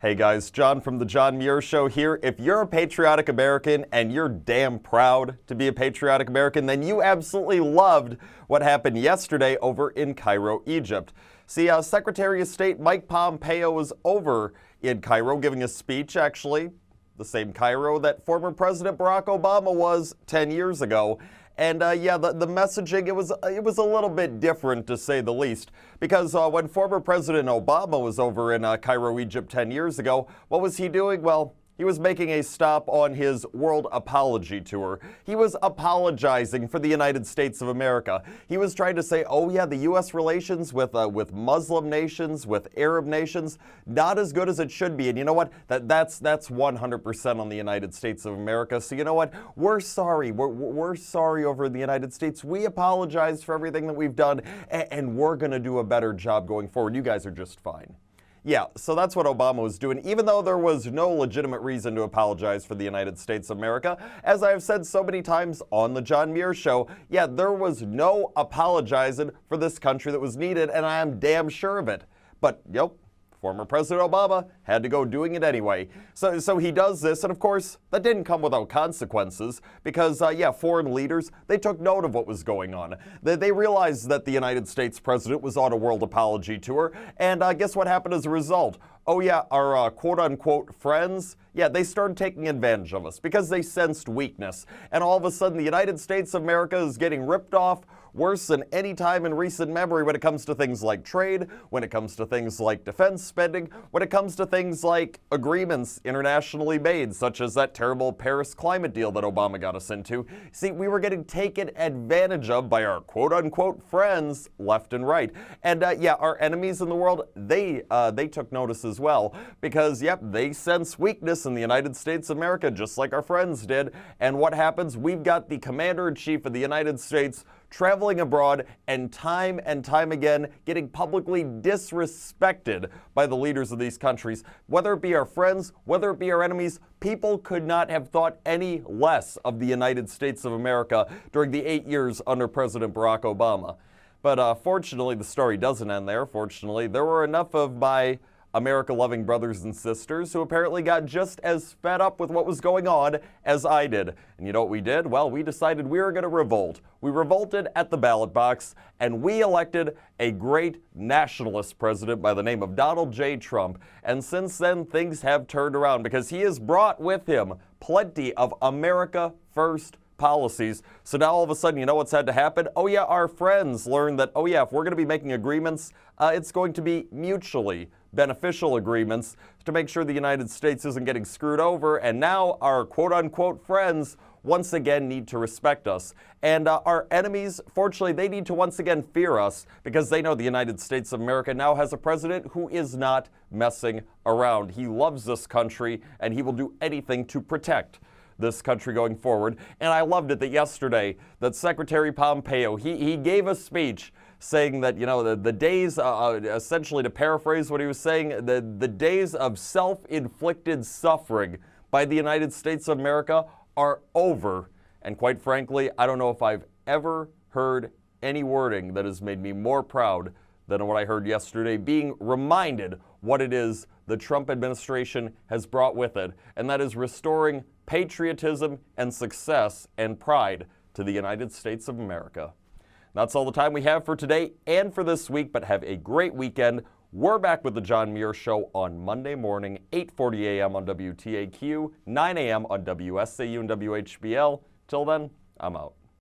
Hey guys, John from the John Muir Show here. If you're a patriotic American and you're damn proud to be a patriotic American, then you absolutely loved what happened yesterday over in Cairo, Egypt. See, Secretary of State Mike Pompeo was over in Cairo giving a speech, actually, the same Cairo that former President Barack Obama was 10 years ago. And yeah, the messaging, it was a little bit different, to say the least, because when former President Obama was over in Cairo, Egypt 10 years ago, what was he doing? Well, he was making a stop on his world apology tour. He was apologizing for the United States of America. He was trying to say, oh yeah, the U.S. relations with Muslim nations, with Arab nations, not as good as it should be. And you know what? That's 100% on the United States of America. So you know what? We're sorry. We're sorry over in the United States. We apologize for everything that we've done, and we're going to do a better job going forward. You guys are just fine. Yeah, so that's what Obama was doing, even though there was no legitimate reason to apologize for the United States of America. As I've said so many times on the John Muir Show, yeah, there was no apologizing for this country that was needed, and I am damn sure of it. But, yep, former President Obama had to go doing it anyway. So he does this, and of course, that didn't come without consequences, because, yeah, foreign leaders, they took note of what was going on. They realized that the United States president was on a world apology tour, and guess what happened as a result? Oh yeah, our quote-unquote friends, yeah, they started taking advantage of us because they sensed weakness. And all of a sudden, the United States of America is getting ripped off worse than any time in recent memory when it comes to things like trade, when it comes to things like defense spending, when it comes to things like agreements internationally made, such as that terrible Paris climate deal that Obama got us into. See, we were getting taken advantage of by our quote-unquote friends left and right. And yeah, our enemies in the world, they took notice as well, because, yep, they sense weakness in the United States of America, just like our friends did. And what happens? We've got the Commander-in-Chief of the United States traveling abroad and time again getting publicly disrespected by the leaders of these countries. Whether it be our friends, whether it be our enemies, people could not have thought any less of the United States of America during the 8 years under President Barack Obama. But fortunately, the story doesn't end there. Fortunately, there were enough of my America-loving brothers and sisters who apparently got just as fed up with what was going on as I did. And you know what we did? Well, we decided we were going to revolt. We revolted at the ballot box, and we elected a great nationalist president by the name of Donald J. Trump. And since then, things have turned around because he has brought with him plenty of America First policies. So now all of a sudden, you know what's had to happen? Oh yeah, our friends learned that, oh yeah, if we're going to be making agreements, it's going to be mutually beneficial agreements to make sure the United States isn't getting screwed over. And now our quote-unquote friends once again need to respect us. And our enemies, fortunately, they need to once again fear us because they know the United States of America now has a president who is not messing around. He loves this country, and he will do anything to protect this country going forward. And I loved it that yesterday that Secretary Pompeo, he gave a speech saying that, you know, the days, essentially to paraphrase what he was saying, the days of self-inflicted suffering by the United States of America are over. And quite frankly, I don't know if I've ever heard any wording that has made me more proud than what I heard yesterday, being reminded what it is the Trump administration has brought with it, and that is restoring patriotism and success and pride to the United States of America. That's all the time we have for today and for this week, but have a great weekend. We're back with the John Muir Show on Monday morning, 8:40 a.m. on WTAQ, 9 a.m. on WSAU and WHBL. Till then, I'm out.